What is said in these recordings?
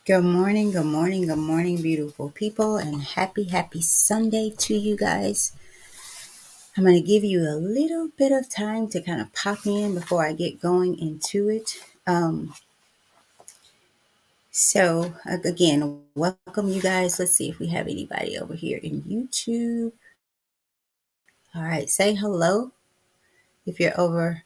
good morning, beautiful people, and happy Sunday to you guys. I'm going to give you a little bit of time to kind of pop in before I get going into it. Again, welcome you guys. Let's see if we have anybody over here in YouTube. All right, say hello. If you're over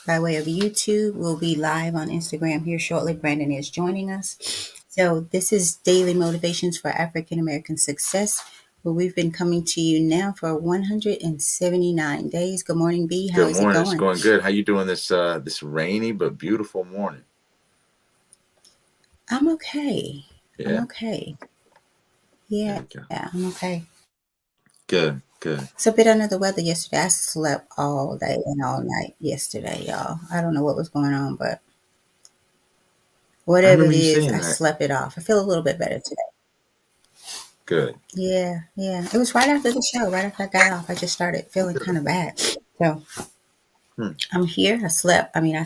by way of YouTube, we'll be live on Instagram here shortly. Brandon is joining us. So this is Daily Motivations for African American Success, where we've been coming to you now for 179 days. Good morning, B. How Good is it morning. It's going? going good. How you doing this rainy but beautiful morning? I'm okay. I'm Yeah. okay. There Yeah, you go. I'm okay. Good. It's a bit under the weather yesterday. I slept all day and all night yesterday, y'all. I don't know what was going on, but I whatever remember it you is, saying I that. slept it off. I feel a little bit better today. Good. Yeah. It was right after the show, right after I got off. I just started feeling kind of bad. So Hmm. I'm here. I slept. I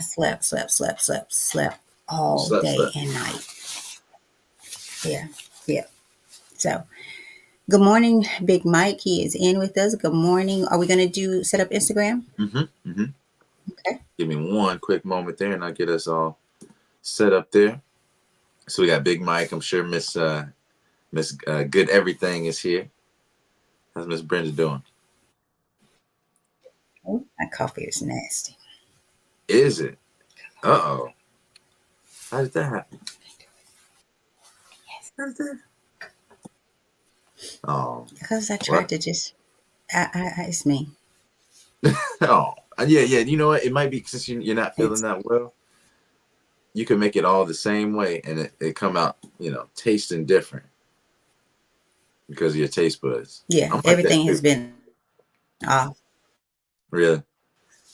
slept all day Slept. and night. Yeah. So good morning, Big Mike. He is in with us. Good morning. Are we going to set up Instagram? Mm-hmm. Okay. Give me one quick moment there, and I'll get us all set up there. So we got Big Mike. I'm sure Miss Good Everything is here. How's Miss Brenda doing? Oh, my coffee is nasty. Is it? Uh-oh. How did that happen? How did that? Oh. Because I What? tried to just, it's me. Oh. Yeah. You know what? It might be since you're not feeling It's, that well. You can make it all the same way and it come out, tasting different because of your taste buds. yeah, I'm like that everything has too. been off. Really.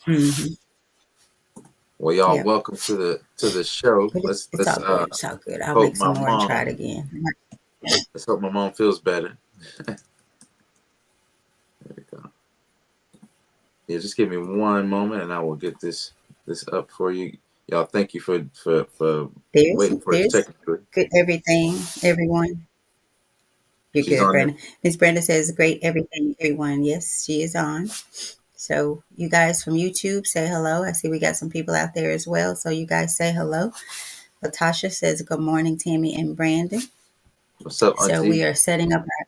Hmm. Well, y'all, Yeah. welcome to the show. But it's Let's all good. It's all good. I'll hope make my some more and try it mom again. let's hope my mom feels better. There we go. Yeah, just give me one moment and I will get this up for you. Y'all, thank you for waiting for us There's technically. good everything, everyone. You're She's good, on there. Brenda. Miss Brenda says great everything, everyone. Yes, she is on. So you guys from YouTube say hello. I see we got some people out there as well. So you guys say hello. Latasha says good morning, Tammy and Brandon. What's up, So we Auntie? are setting up our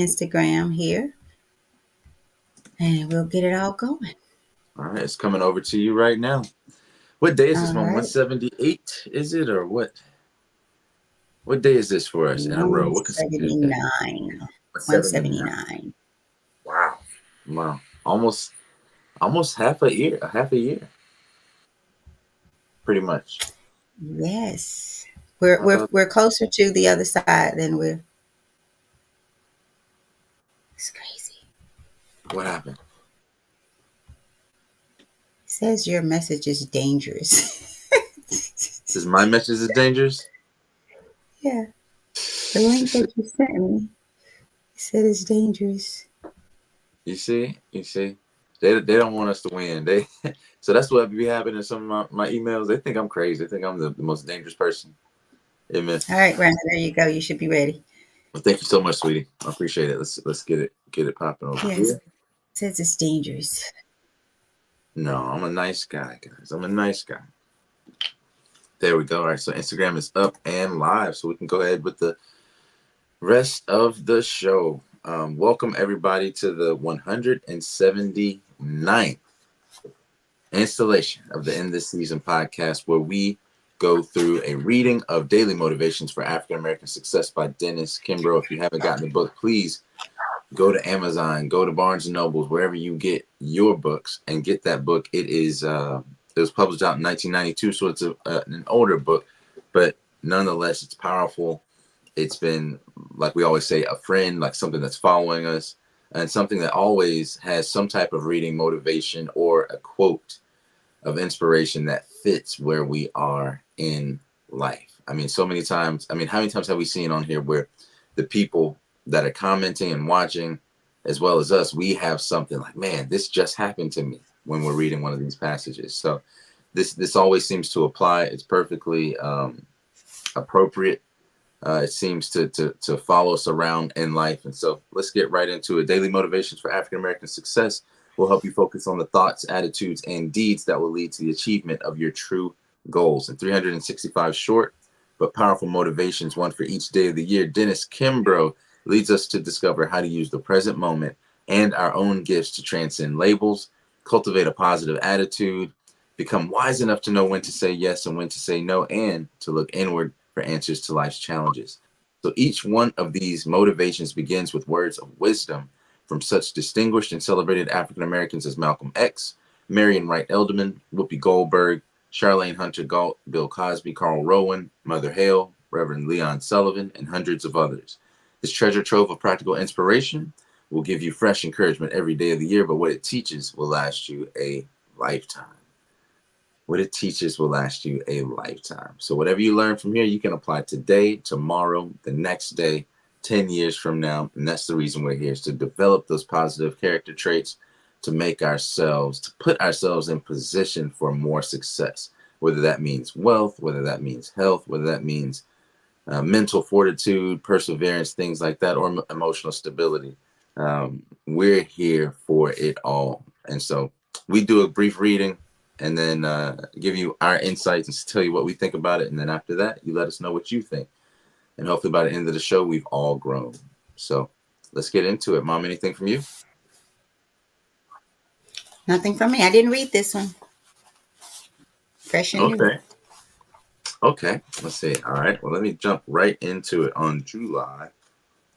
Instagram here and we'll get it all going. All right, it's coming over to you right now. What day is All this one? right. 178, is it, or what? What day is this for us in a row? What consecutive day? 179. 179. 179. Wow. Wow. Almost half a year, pretty much. Yes. We're Uh, we're we're closer to the other side than we're it's crazy. what happened? It says your message is dangerous. Says my message is dangerous. Yeah. The link that you sent me said it's dangerous. You see, they don't want us to win. They so that's what be happening in some of my emails. They think I'm crazy. They think I'm the most dangerous person. Amen. All right, Brandon, there you go. You should be ready. Well, thank you so much, sweetie. I appreciate it. Let's get it popping over Yes. here. It says it's dangerous. No, I'm a nice guy, guys. I'm a nice guy. There we go. All right, so Instagram is up and live, so we can go ahead with the rest of the show. Welcome everybody to the 179th installation of the End This Season podcast, where we go through a reading of Daily Motivations for African American Success by Dennis Kimbro. If you haven't gotten the book, please go to Amazon, go to Barnes and Nobles, wherever you get your books, and get that book. It was published out in 1992, so it's an older book, but nonetheless, it's powerful. It's been, like we always say, a friend, like something that's following us, and something that always has some type of reading motivation or a quote of inspiration that fits where we are in life. I mean, so many times, how many times have we seen on here where the people that are commenting and watching, as well as us, we have something like, man, this just happened to me when we're reading one of these passages. So this always seems to apply. It's perfectly appropriate It seems to follow us around in life. And so let's get right into it. Daily Motivations for African American Success will help you focus on the thoughts, attitudes, and deeds that will lead to the achievement of your true goals. In 365 short but powerful motivations, one for each day of the year, Dennis Kimbro leads us to discover how to use the present moment and our own gifts to transcend labels, cultivate a positive attitude, become wise enough to know when to say yes and when to say no, and to look inward for answers to life's challenges. So each one of these motivations begins with words of wisdom from such distinguished and celebrated African Americans as Malcolm X, Marion Wright Elderman, Whoopi Goldberg, Charlene Hunter Galt, Bill Cosby, Carl Rowan, Mother Hale, Reverend Leon Sullivan, and hundreds of others. This treasure trove of practical inspiration will give you fresh encouragement every day of the year, but what it teaches will last you a lifetime. What it teaches will last you a lifetime. So whatever you learn from here, you can apply today, tomorrow, the next day, 10 years from now. And that's the reason we're here, is to develop those positive character traits, to make ourselves, to put ourselves in position for more success, whether that means wealth, whether that means health, whether that means mental fortitude, perseverance, things like that, or emotional stability. We're here for it all. And so we do a brief reading and then give you our insights and tell you what we think about it. And then after that, you let us know what you think. And hopefully by the end of the show, we've all grown. So let's get into it. Mom, anything from you? Nothing from me. I didn't read this one. Fresh and new. Okay. Okay. Let's see. All right. Well, let me jump right into it on July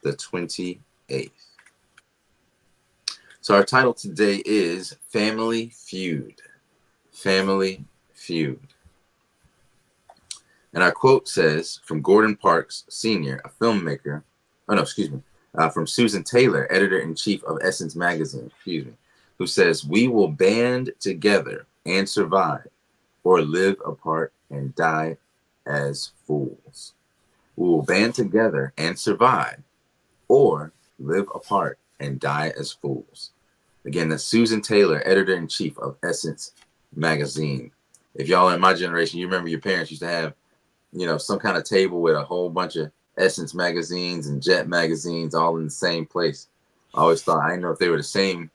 the 28th. So our title today is Family Feud. Family Feud. And our quote says from Gordon Parks Sr., a filmmaker, from Susan Taylor, editor-in-chief of Essence Magazine, who says, "We will band together and survive, or live apart and die as fools. We will band together and survive, or live apart and die as fools." Again, that's Susan Taylor, editor-in-chief of Essence Magazine. If y'all are in my generation, you remember your parents used to have, some kind of table with a whole bunch of Essence magazines and Jet magazines all in the same place. I always thought, I didn't know if they were the same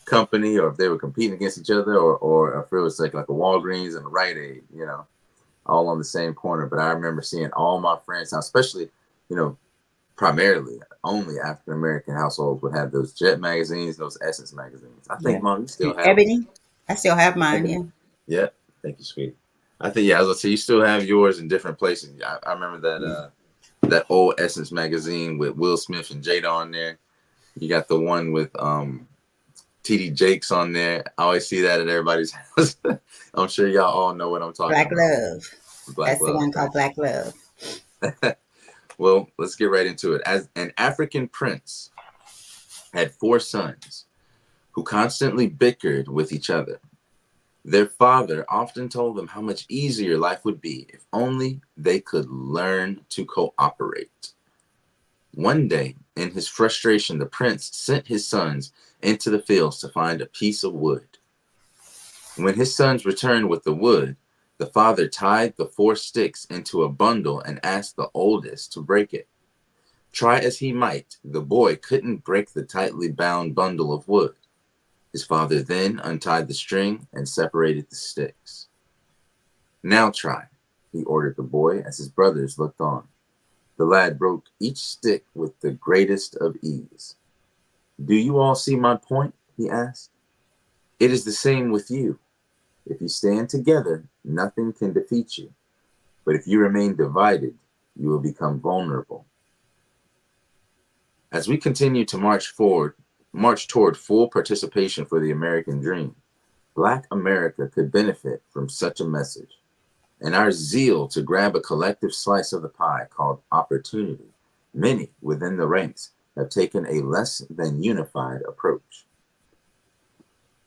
company or if they were competing against each other, or if it was like a Walgreens and a Rite Aid, all on the same corner. But I remember seeing all my friends, now especially, primarily only African American households would have those Jet magazines, those Essence magazines. I think, Yeah. Mom, you still have them. Ebony. I still have mine. Ebony? Yeah. Yeah, thank you, sweetie. I think, yeah, I was gonna say you still have yours in different places. I remember that Yeah. that old Essence magazine with Will Smith and Jada on there. You got the one with TD Jakes on there. I always see that at everybody's house. I'm sure y'all all know what I'm talking Black about. Love. Black That's the Love. one called Black Love. Well, let's get right into it. As an African prince had 4 sons who constantly bickered with each other. Their father often told them how much easier life would be if only they could learn to cooperate. One day, in his frustration, the prince sent his sons into the fields to find a piece of wood. When his sons returned with the wood, the father tied the 4 sticks into a bundle and asked the oldest to break it. Try as he might, the boy couldn't break the tightly bound bundle of wood. His father then untied the string and separated the sticks. "Now try," he ordered the boy as his brothers looked on. The lad broke each stick with the greatest of ease. "Do you all see my point?" he asked. "It is the same with you. If you stand together, nothing can defeat you. But if you remain divided, you will become vulnerable." As we continue to march toward full participation for the American dream, Black America could benefit from such a message. In our zeal to grab a collective slice of the pie called opportunity, many within the ranks have taken a less than unified approach.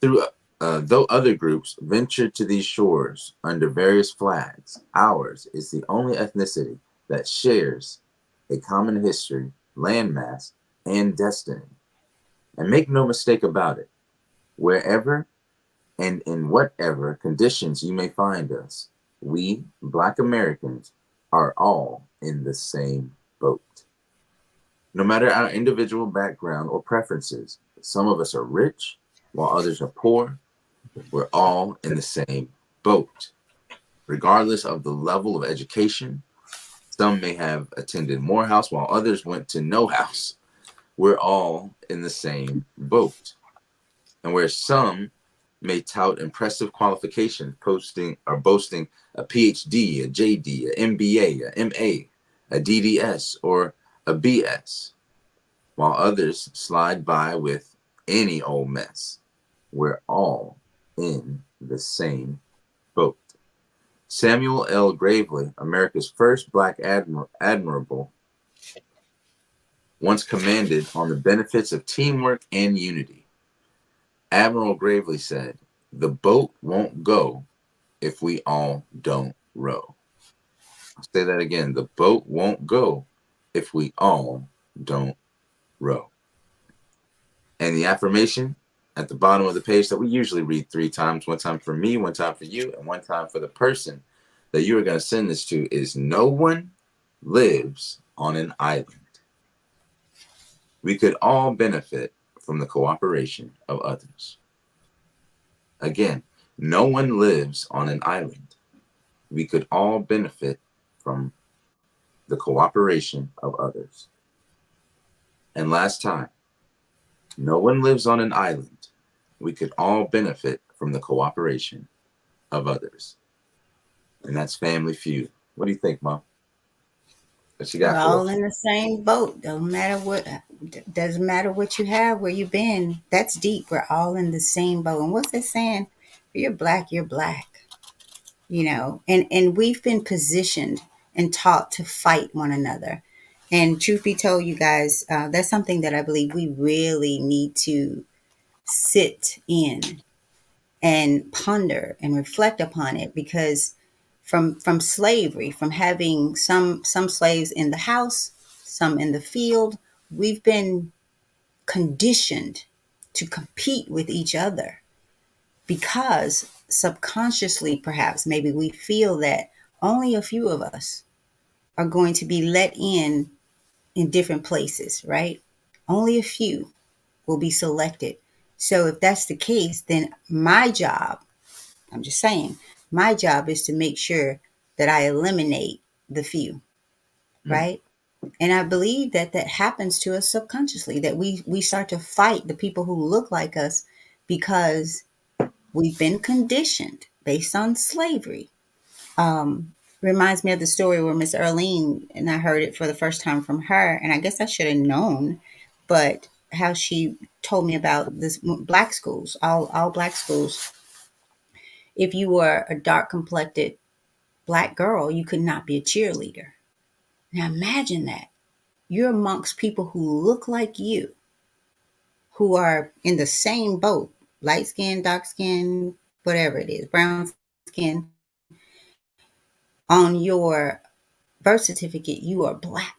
Though other groups ventured to these shores under various flags, ours is the only ethnicity that shares a common history, landmass, and destiny. And make no mistake about it, wherever and in whatever conditions you may find us, we, Black Americans, are all in the same boat. No matter our individual background or preferences, some of us are rich while others are poor. We're all in the same boat. Regardless of the level of education, some may have attended Morehouse while others went to no house. We're all in the same boat. And where some may tout impressive qualifications, posting or boasting a PhD, a JD, a MBA, a MA, a DDS, or a BS, while others slide by with any old mess. We're all in the same boat. Samuel L. Gravely, America's first black admiral, once commanded on the benefits of teamwork and unity. Admiral Gravely said, "The boat won't go if we all don't row." I'll say that again. The boat won't go if we all don't row. And the affirmation at the bottom of the page that we usually read 3 times, one time for me, one time for you, and one time for the person that you are going to send this to, is no one lives on an island. We could all benefit from the cooperation of others. Again, no one lives on an island. We could all benefit from the cooperation of others. And last time, no one lives on an island. We could all benefit from the cooperation of others. And that's Family Feud. What do you think, Mom? What you We're got for all us? in the same boat. Doesn't matter what you have, where you've been. That's deep. We're all in the same boat. And what's it saying? If you're black, you're black. And we've been positioned and taught to fight one another. And truth be told, you guys, that's something that I believe we really need to sit in and ponder and reflect upon it, because from slavery, from having some slaves in the house, some in the field, we've been conditioned to compete with each other, because subconsciously, perhaps, maybe we feel that only a few of us are going to be let in different places, right? Only a few will be selected. So if that's the case, then my job, I'm just saying, my job is to make sure that I eliminate the few, Mm, right? And I believe that that happens to us subconsciously, that we start to fight the people who look like us, because we've been conditioned based on slavery. Reminds me of the story where Miss Earlene, and I heard it for the first time from her, and I guess I should have known, but how she told me about this black schools, all black schools. If you were a dark complected black girl, you could not be a cheerleader. Now imagine that. You're amongst people who look like you, who are in the same boat, light skin, dark skin, whatever it is, brown skin. On your birth certificate, you are black.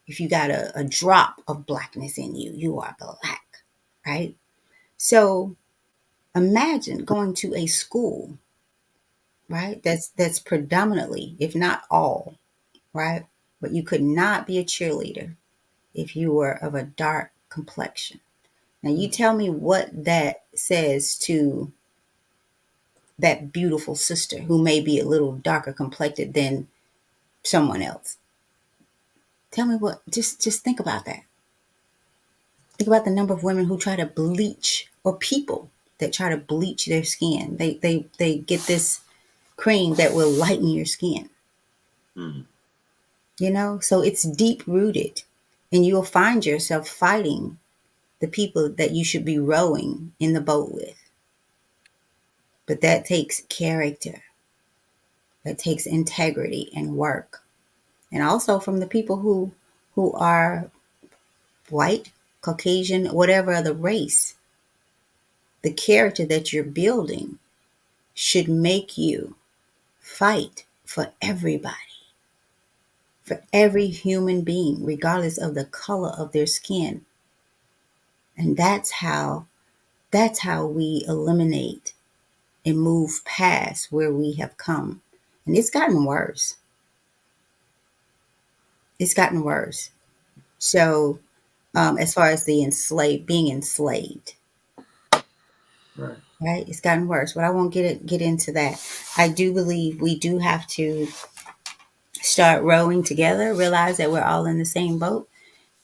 If you got a drop of blackness in you, you are black, right? So imagine going to a school, right? That's predominantly, if not all, right? But you could not be a cheerleader if you were of a dark complexion. Now, you mm, tell me what that says to that beautiful sister who may be a little darker complected than someone else. Tell me what, just think about that. Think about the number of women who try to bleach, or people that try to bleach their skin. They get this cream that will lighten your skin, mm. So it's deep rooted, and you'll find yourself fighting the people that you should be rowing in the boat with. But that takes character, that takes integrity and work. And also from the people who are white, Caucasian, whatever other race, the character that you're building should make you fight for everybody, for every human being, regardless of the color of their skin. And that's how we eliminate and move past where we have come. And it's gotten worse. It's gotten worse. So, as far as the being enslaved, Right. right? It's gotten worse, but I won't get into that. I do believe we do have to start rowing together, realize that we're all in the same boat,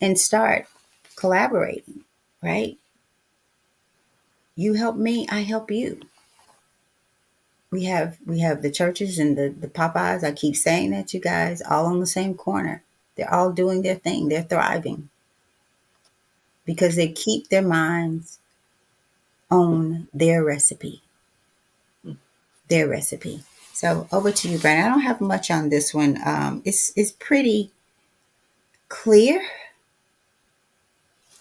and start collaborating, right? You help me, I help you. We have the churches and the Popeyes. I keep saying that, you guys, all on the same corner. They're all doing their thing. They're thriving because they keep their minds on their recipe. Their recipe. So over to you, Brandon. I don't have much on this one. It's pretty clear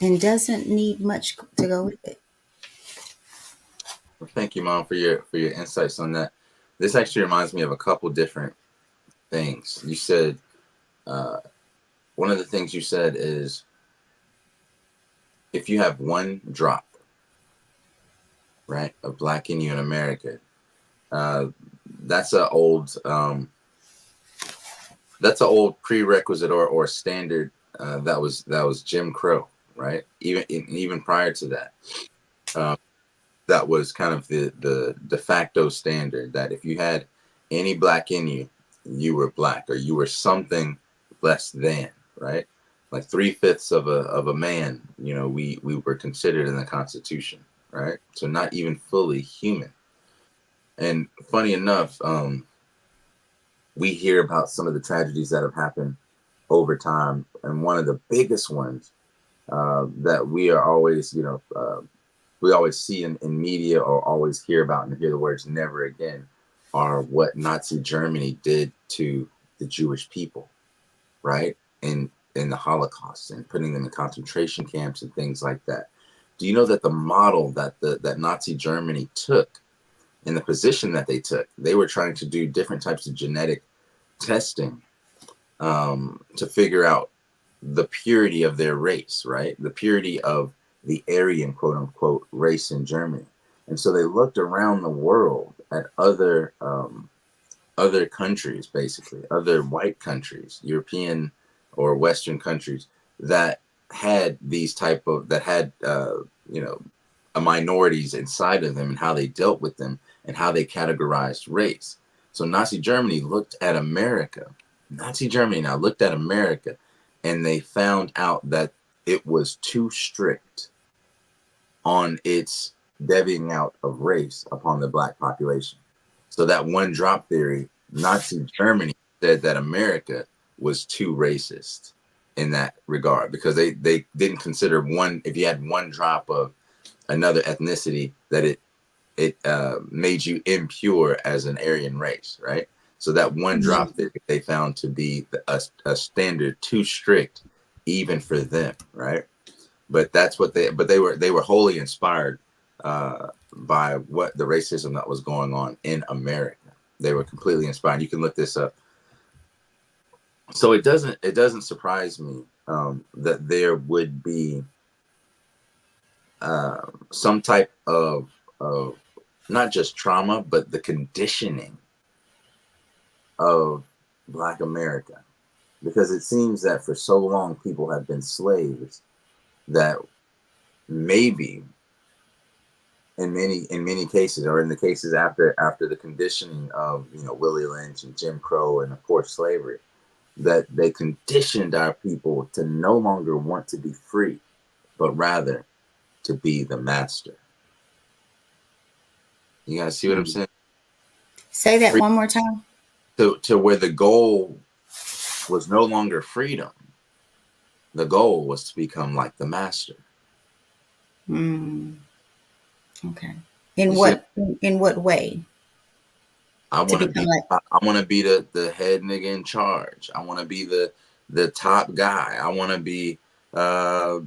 and doesn't need much to go with it. Well, thank you, Mom, for your insights on that. This actually reminds me of a couple different things. You said uh, one of the things you said is if you have one drop, right, of black in you in America, uh, that's a old that's an old prerequisite or standard that was Jim Crow, right? Even prior to that, um, that was kind of the de facto standard that if you had any black in you, you were black or you were something less than, right? Like 3/5 of a man, we were considered in the Constitution, right? So not even fully human. And funny enough, we hear about some of the tragedies that have happened over time, and one of the biggest ones that we are always, we always see in media or always hear about and hear the words "never again" are what Nazi Germany did to the Jewish people, right? In the Holocaust and putting them in concentration camps and things like that. Do you know that the model that Nazi Germany took and the position that they took, they were trying to do different types of genetic testing to figure out the purity of their race, right? The purity of the Aryan, quote unquote, race in Germany. And so they looked around the world at other countries, basically, other white countries, European or Western countries that had these type of that had you know minorities inside of them and how they dealt with them and how they categorized race. So Nazi Germany looked at America. Nazi Germany now looked at America and they found out that it was too strict on its devying out of race upon the black population. So that one drop theory, Nazi Germany said that America was too racist in that regard because they didn't consider one if you had one drop of another ethnicity that it made you impure as an Aryan race, right? So that one Mhm. drop theory they found to be a standard too strict even for them, right? But they were wholly inspired by what the racism that was going on in America. They were completely inspired. You can look this up. So it doesn't surprise me that there would be some type of not just trauma, but the conditioning of Black America, because it seems that for so long people have been slaves that maybe in many cases, or in the cases after the conditioning of Willie Lynch and Jim Crow and of course slavery, that they conditioned our people to no longer want to be free, but rather to be the master. You guys see what I'm Mhm. saying? Say that Free one more time. to where the goal was no longer freedom. The goal was to become like the master. Mm, okay. You In see, what way I to want to become be like? I want to be the head nigga in charge. I want to be the top guy. I want to be the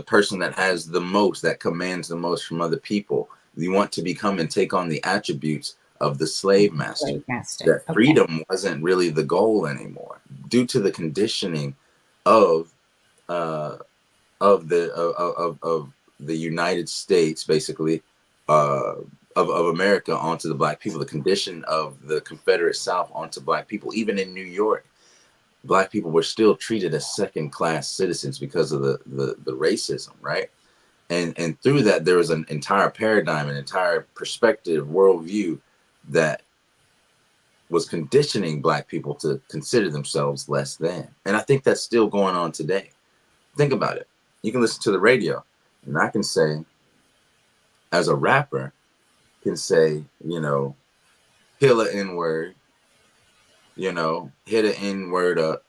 person that has the most, that commands the most from other people. You want to become and take on the attributes of the slave master. Slave master. That Okay. freedom wasn't really the goal anymore due to the conditioning of uh, of the United States, basically, uh, of America onto the black people, the condition of the Confederate South onto black people, even in New York. Black people were still treated as second-class citizens because of the racism, right? And through that, there was an entire paradigm, an entire perspective, worldview that was conditioning Black people to consider themselves less than. And I think that's still going on today. Think about it. You can listen to the radio, and I can say, as a rapper, can say, kill an N word, hit an N word up.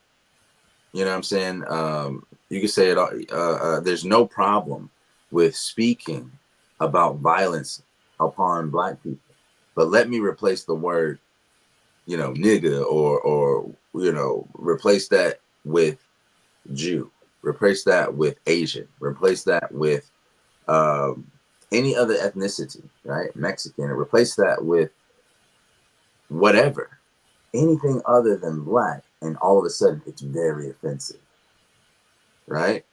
You know what I'm saying? You can say it. There's no problem with speaking about violence upon Black people, but let me replace the word, nigga, or replace that with Jew, replace that with Asian, replace that with um, any other ethnicity, right? Mexican, and replace that with whatever, anything other than Black, and all of a sudden it's very offensive, right?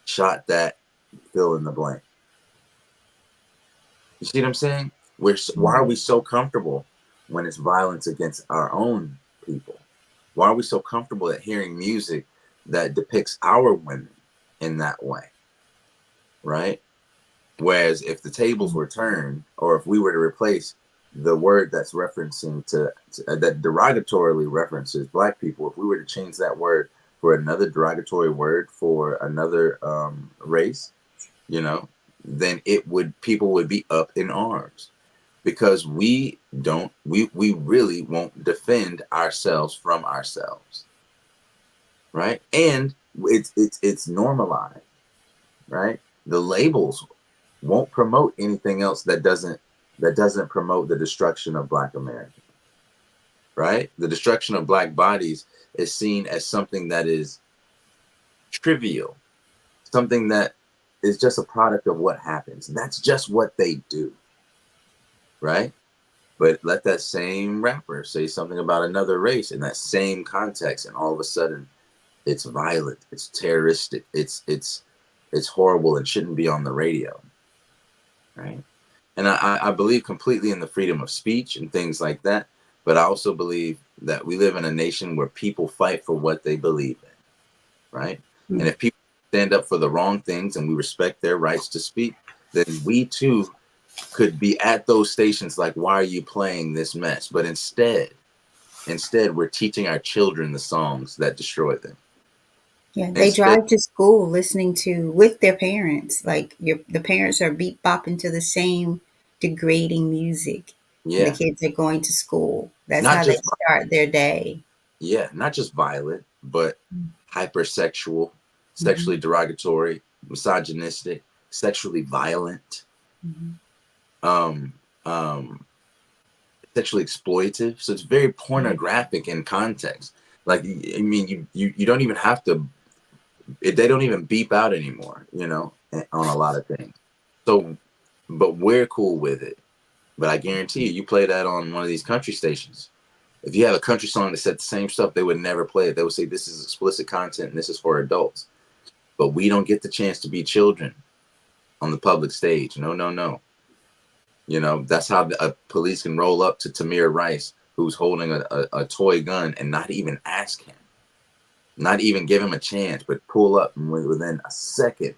Shot that, fill in the blank. You see what I'm saying? Why are we so comfortable when it's violence against our own people? Why are we so comfortable at hearing music that depicts our women in that way, right? Whereas if the tables were turned, or if we were to replace the word that's referencing that derogatorily references Black people, if we were to change that word for another derogatory word for another race, then people would be up in arms, because we really won't defend ourselves from ourselves, right? And it's normalized, right? The labels won't promote anything else that doesn't promote the destruction of Black America, right? The destruction of Black bodies is seen as something that is trivial, something that is just a product of what happens. That's just what they do, right? But let that same rapper say something about another race in that same context, and all of a sudden it's violent, it's terroristic, it's horrible, and shouldn't be on the radio, right? And I believe completely in the freedom of speech and things like that. But I also believe that we live in a nation where people fight for what they believe in, right? Mm-hmm. And if people stand up for the wrong things and we respect their rights to speak, then we too could be at those stations like, why are you playing this mess? But instead we're teaching our children the songs that destroy them. Yeah, they Instead, drive to school listening to with their parents. Like the parents are beat bopping to the same degrading music, and the yeah, kids are going to school. That's not how they just start their day. not just violent, but hypersexual, Mm-hmm. sexually derogatory, misogynistic, sexually violent, Mm-hmm. um, um, sexually exploitive. So it's very pornographic in context. Like, I mean, you don't even have to. They don't even beep out anymore, on a lot of things. So, but we're cool with it. But I guarantee you play that on one of these country stations. If you have a country song that said the same stuff, they would never play it. They would say this is explicit content and this is for adults. But we don't get the chance to be children on the public stage. No, no, no. That's how a police can roll up to Tamir Rice, who's holding a toy gun, and not even ask him, not even give him a chance, but pull up, and within a second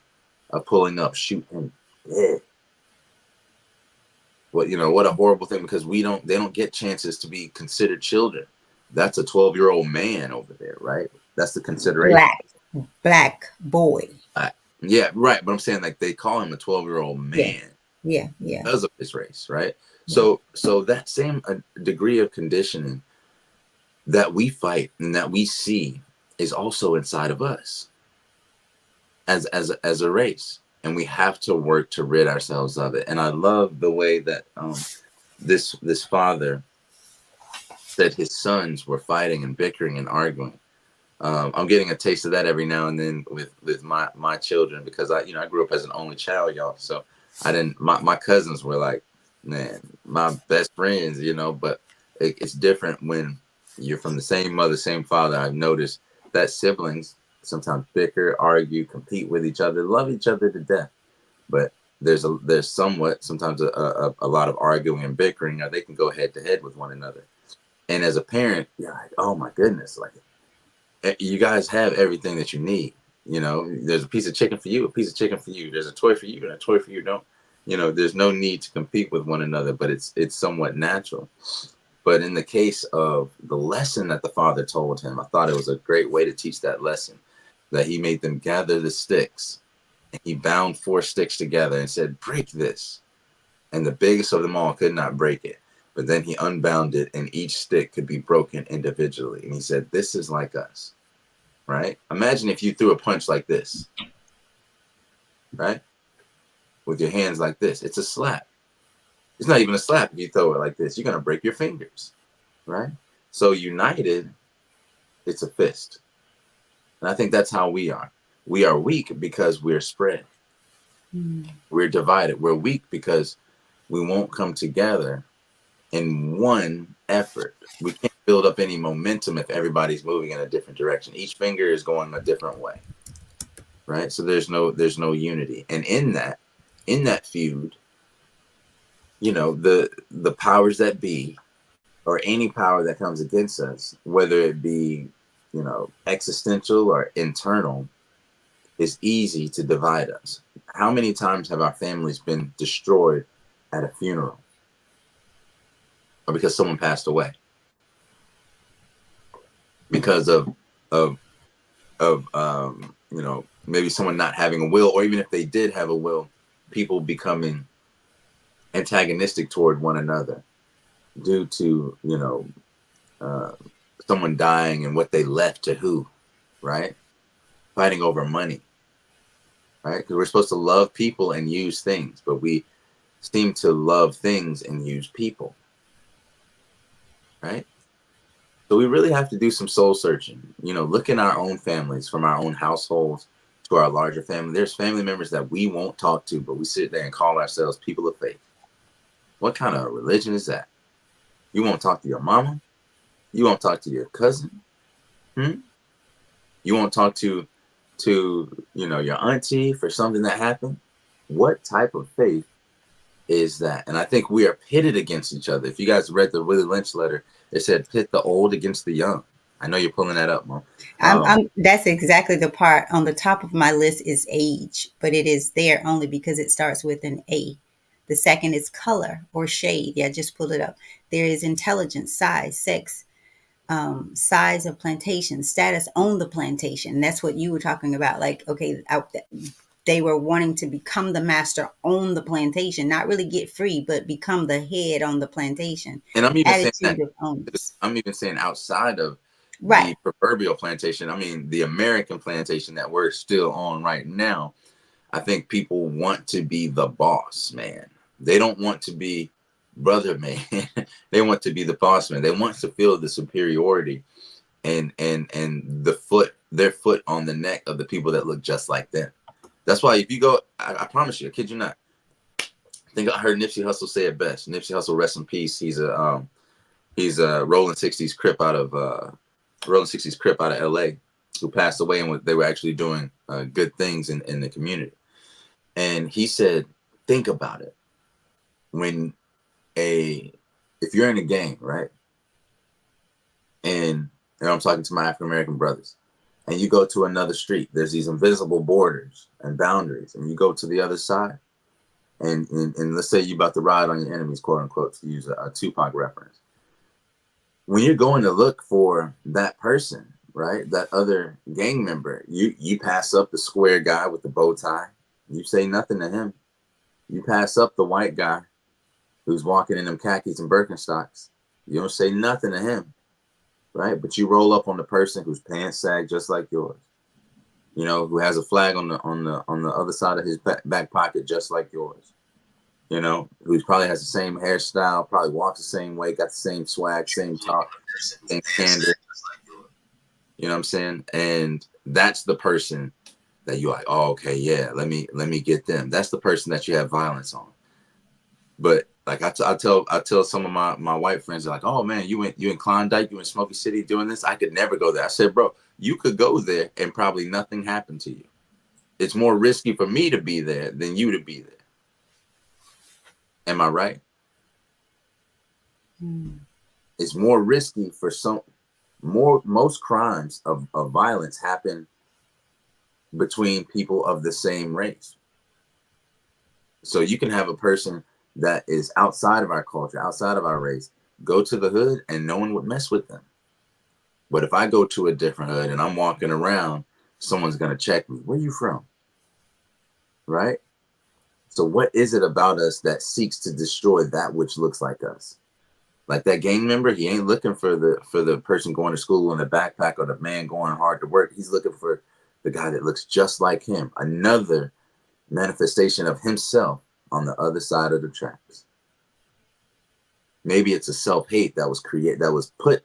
of pulling up, shoot him dead. What a horrible thing, because they don't get chances to be considered children. That's a 12-year-old man over there, right? That's the consideration. Black boy. I, yeah, right. But I'm saying, like, they call him a 12-year-old Yeah, man yeah, yeah, because of his race, right? yeah. So that same degree of conditioning that we fight and that we see is also inside of us as a race, and we have to work to rid ourselves of it. And I love the way that this father said his sons were fighting and bickering and arguing. I'm getting a taste of that every now and then with my children, because I grew up as an only child, y'all. So I didn't. My cousins were like, man, my best friends, But it's different when you're from the same mother, same father. I've noticed that siblings sometimes bicker, argue, compete with each other, love each other to death, but there's somewhat sometimes a lot of arguing and bickering, or they can go head to head with one another. And as a parent, you're like, oh my goodness, like you guys have everything that you need. You know, there's a piece of chicken for you, a piece of chicken for you. There's a toy for you and a toy for you. Don't, you know, there's no need to compete with one another, but it's somewhat natural. But in the case of the lesson that the father told him, I thought it was a great way to teach that lesson, that he made them gather the sticks. And he bound 4 sticks together and said, break this. And the biggest of them all could not break it. But then he unbound it, and each stick could be broken individually. And he said, this is like us, right? Imagine if you threw a punch like this, right? With your hands like this. It's a slap. It's not even a slap if you throw it like this. You're going to break your fingers, right? So united, it's a fist. And I think that's how we are. We are weak because we're spread. We're divided. We're weak because we won't come together in one effort. We can't build up any momentum if everybody's moving in a different direction. Each finger is going a different way, right? So there's no unity. And in that feud, you know, the powers that be, or any power that comes against us, whether it be, you know, existential or internal, is easy to divide us. How many times have our families been destroyed at a funeral, or because someone passed away, because of you know, maybe someone not having a will, or even if they did have a will, people becoming antagonistic toward one another due to, you know, uh, someone dying and what they left to who, right? Fighting over money, right? Because we're supposed to love people and use things, but we seem to love things and use people, right? So we really have to do some soul searching, you know, look in our own families, from our own households to our larger family. There's family members that we won't talk to, but we sit there and call ourselves people of faith. What kind of religion is that? You won't talk to your mama? You won't talk to your cousin? Hmm? You won't talk to you know, your auntie for something that happened? What type of faith is that? And I think we are pitted against each other. If you guys read the Willie Lynch letter, it said pit the old against the young. I know you're pulling that up, Mom. That's exactly the part on the top of my list is age, but it is there only because it starts with an A. The second is color or shade. Yeah, just pull it up. There is intelligence, size, sex, size of plantation, status on the plantation. That's what you were talking about. Like, okay, they were wanting to become the master on the plantation, not really get free, but become the head on the plantation. And I'm even saying that, Attitude of owners. I'm even saying outside of Right. the proverbial plantation, I mean, the American plantation that we're still on right now. I think people want to be the boss man. They don't want to be brother man. They want to be the boss man. They want to feel the superiority and the foot, their foot on the neck of the people that look just like them. That's why if you go, I promise you, I kid you not. I think I heard Nipsey Hussle say it best. Nipsey Hussle, rest in peace. He's a Rolling 60s Crip out of LA, who passed away, and they were actually doing good things in the community. And he said, think about it. When if you're in a gang, right? And I'm talking to my African American brothers, and you go to another street, there's these invisible borders and boundaries, and you go to the other side, and let's say you're about to ride on your enemies, quote unquote, to use a Tupac reference. When you're going to look for that person, right, that other gang member, you pass up the square guy with the bow tie. You say nothing to him. You pass up the white guy who's walking in them khakis and Birkenstocks. You don't say nothing to him, right? But you roll up on the person whose pants sag just like yours. You know, who has a flag on the other side of his back pocket just like yours. You know, who probably has the same hairstyle, probably walks the same way, got the same swag, same talk, same candor. You know what I'm saying? And that's the person that you're like, oh, okay, yeah, let me get them. That's the person that you have violence on. But like I tell some of my white friends, they're like, oh man, you in Klondike, you in Smoky City doing this? I could never go there. I said, bro, you could go there and probably nothing happened to you. It's more risky for me to be there than you to be there. Am I right? It's more risky for most crimes of violence happen between people of the same race. So you can have a person that is outside of our culture, outside of our race, go to the hood and no one would mess with them. But if I go to a different hood and I'm walking around, someone's going to check me. Where you from? Right? So what is it about us that seeks to destroy that which looks like us? Like that gang member, he ain't looking for the person going to school in a backpack or the man going hard to work. He's looking for the guy that looks just like him. Another manifestation of himself on the other side of the tracks. Maybe it's a self-hate that was put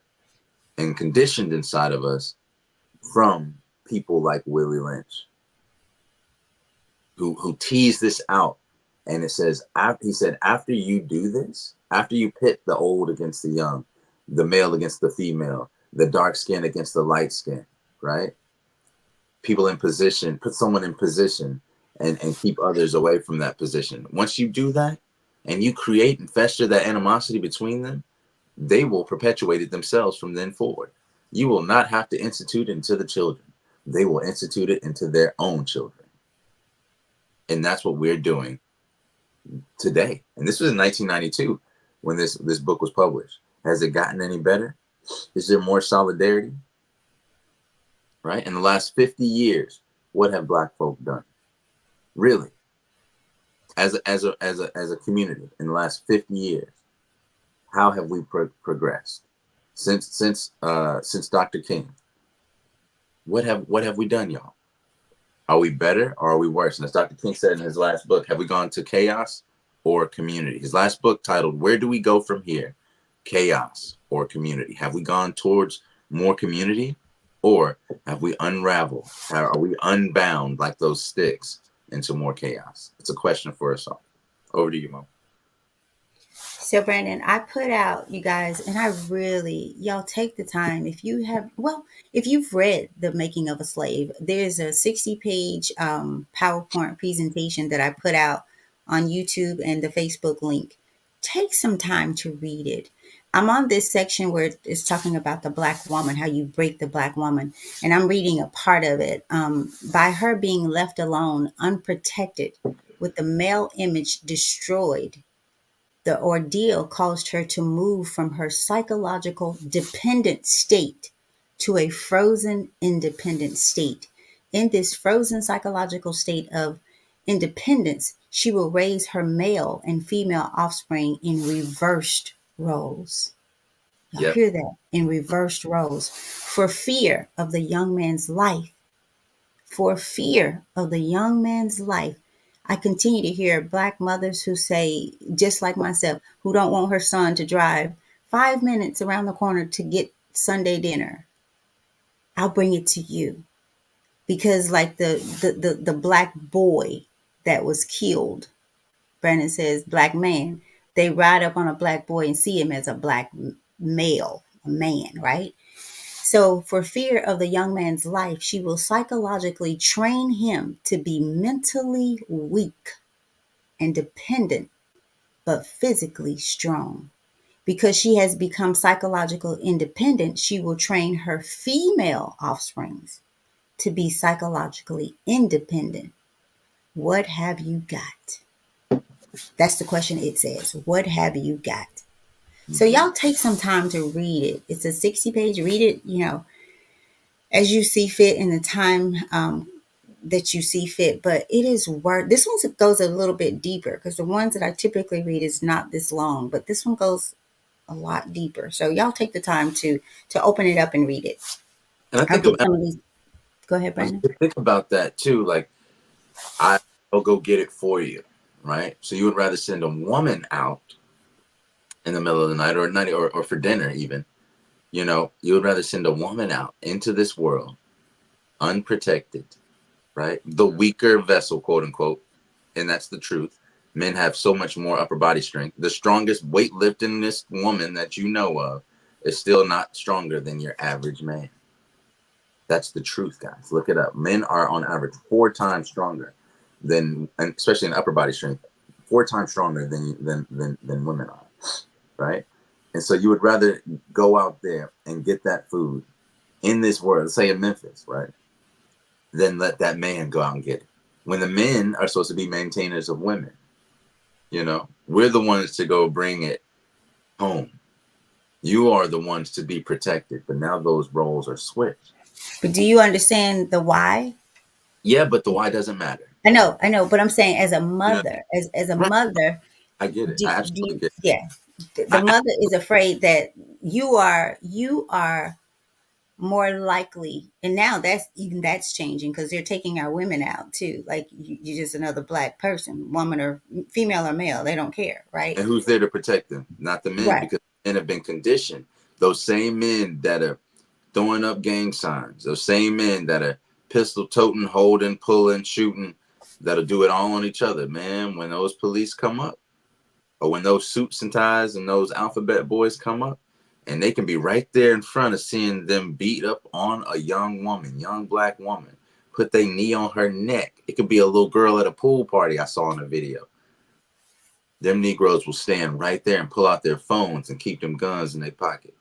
and conditioned inside of us from people like Willie Lynch, who teased this out. And it says, he said, after you do this, after you pit the old against the young, the male against the female, the dark skin against the light skin, right? People in position, put someone in position and keep others away from that position. Once you do that and you create and fester that animosity between them, they will perpetuate it themselves from then forward. You will not have to institute it into the children. They will institute it into their own children. And that's what we're doing today. And this was in 1992 when this book was published. Has it gotten any better? Is there more solidarity? Right? In the last 50 years, what have Black folk done? Really? As a community in the last 50 years, how have we progressed since Dr. King? What have we done, y'all? Are we better or are we worse? And as Dr. King said in his last book, have we gone to chaos or community? His last book titled, Where Do We Go From Here? Chaos or community? Have we gone towards more community or have we unraveled? Are we unbound like those sticks into more chaos? It's a question for us all. Over to you, Mo. So, Brandon, I put out, you guys, and y'all take the time. If you've read The Making of a Slave, there's a 60-page PowerPoint presentation that I put out on YouTube and the Facebook link. Take some time to read it. I'm on this section where it's talking about the Black woman, how you break the Black woman. And I'm reading a part of it. By her being left alone, unprotected, with the male image destroyed, the ordeal caused her to move from her psychological dependent state to a frozen independent state. In this frozen psychological state of independence, she will raise her male and female offspring in reversed roles. Y'all Yep. hear that? In reversed roles. For fear of the young man's life, for fear of the young man's life, I continue to hear Black mothers who say, just like myself, who don't want her son to drive 5 minutes around the corner to get Sunday dinner. I'll bring it to you. Because like the Black boy that was killed, Brandon says, Black man, they ride up on a Black boy and see him as a Black male, a man, right? So, for fear of the young man's life, she will psychologically train him to be mentally weak and dependent, but physically strong. Because she has become psychological independent, she will train her female offsprings to be psychologically independent. What have you got? That's the question it says. What have you got? So, Mm-hmm. y'all take some time to read it. It's a 60-page, read it, as you see fit in the time that you see fit. But it is worth. This one goes a little bit deeper because the ones that I typically read is not this long, but this one goes a lot deeper. So y'all take the time to open it up and read it. And I I'll think get about some of these. Go ahead, Brandon. that too. Like, I'll go get it for you, right? So you would rather send a woman out in the middle of the night or at night or for dinner even. You would rather send a woman out into this world unprotected, right? The weaker vessel, quote unquote. And that's the truth. Men have so much more upper body strength. The strongest weightliftingest woman that you know of is still not stronger than your average man. That's the truth, guys. Look it up. Men are on average 4 times stronger than, and especially in upper body strength, 4 times stronger than women are, right? And so you would rather go out there and get that food in this world, say in Memphis, right? Than let that man go out and get it. When the men are supposed to be maintainers of women, we're the ones to go bring it home. You are the ones to be protected. But now those roles are switched. But do you understand the why? Yeah, but the why doesn't matter. I know, but I'm saying as a You know, mother, as a right? mother, I get it. I absolutely get it. yeah, the I mother is afraid that you are more likely, and now that's changing because they're taking our women out too. Like you're just another black person, woman or female or male, they don't care, right? And who's there to protect them? Not the men, Right. because men have been conditioned. Those same men that are throwing up gang signs, those same men that are pistol toting, holding, pulling, shooting, that'll do it all on each other, man. When those police come up, or when those suits and ties and those alphabet boys come up, and they can be right there in front of seeing them beat up on a young woman, young black woman, put their knee on her neck. It could be a little girl at a pool party I saw in a video. Them Negroes will stand right there and pull out their phones and keep them guns in their pocket,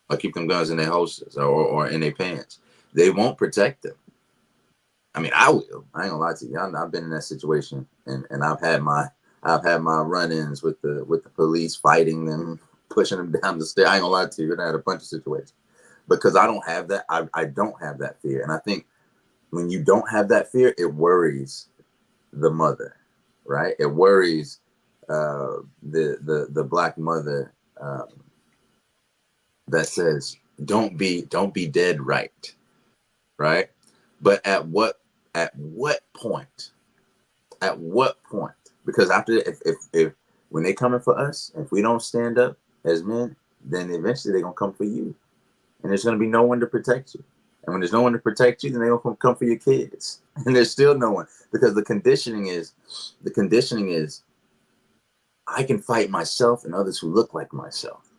or keep them guns in their holsters, or in their pants. They won't protect them. I mean, I will. I ain't gonna lie to you. I've been in that situation, and I've had my run-ins with the police, fighting them, pushing them down the stairs. I ain't gonna lie to you. I had a bunch of situations because I don't have that. I don't have that fear, and I think when you don't have that fear, it worries the mother, right? It worries the black mother, that says, don't be dead, right? But at what point? Because after, if when they coming for us, if we don't stand up as men, then eventually they're gonna come for you, and there's gonna be no one to protect you. And when there's no one to protect you, then they're gonna come for your kids, and there's still no one, because the conditioning is I can fight myself and others who look like myself,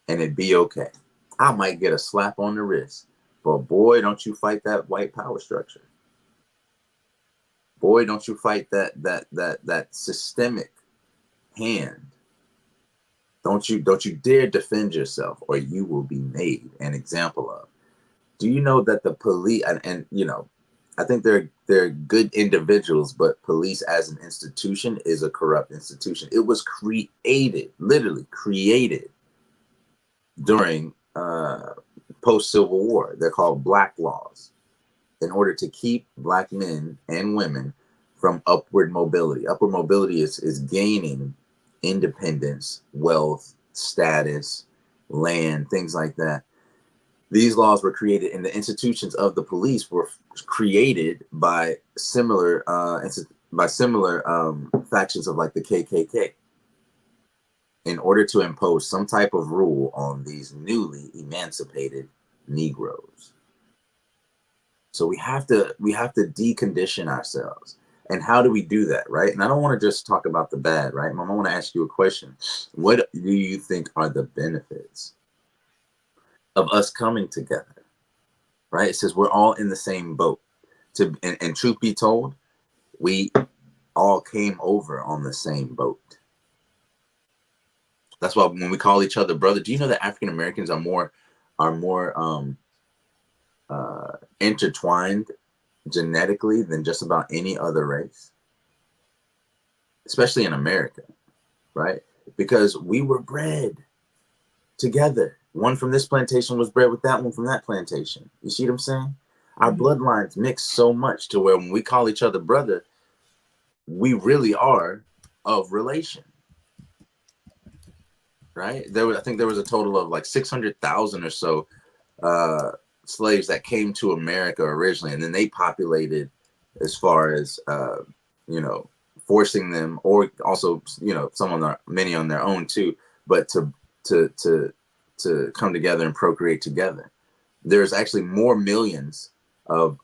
and it'd be okay. I might get a slap on the wrist, but boy, don't you fight that white power structure. Boy, don't you fight that systemic hand. Don't you dare defend yourself, or you will be made an example of. Do you know that the police, and I think they're good individuals, but police as an institution is a corrupt institution. It was created, literally created, during post Civil War. They're called black laws, in order to keep black men and women from upward mobility. Upward mobility is gaining independence, wealth, status, land, things like that. These laws were created, and the institutions of the police were created by similar factions of like the KKK, in order to impose some type of rule on these newly emancipated Negroes. So we have to decondition ourselves. And how do we do that, right? And I don't want to just talk about the bad, right? Mom, I want to ask you a question. What do you think are the benefits of us coming together, right? It says we're all in the same boat. And truth be told, we all came over on the same boat. That's why when we call each other brother, do you know that African Americans are more intertwined genetically than just about any other race, especially in America, right? Because we were bred together. One from this plantation was bred with that one from that plantation. You see what I'm saying? Our bloodlines mix so much to where when we call each other brother, we really are of relation, right? I think there was a total of like 600,000 or so slaves that came to America originally, and then they populated, as far as you know, forcing them, or also many on their own too, but to come together and procreate together. There's actually more millions of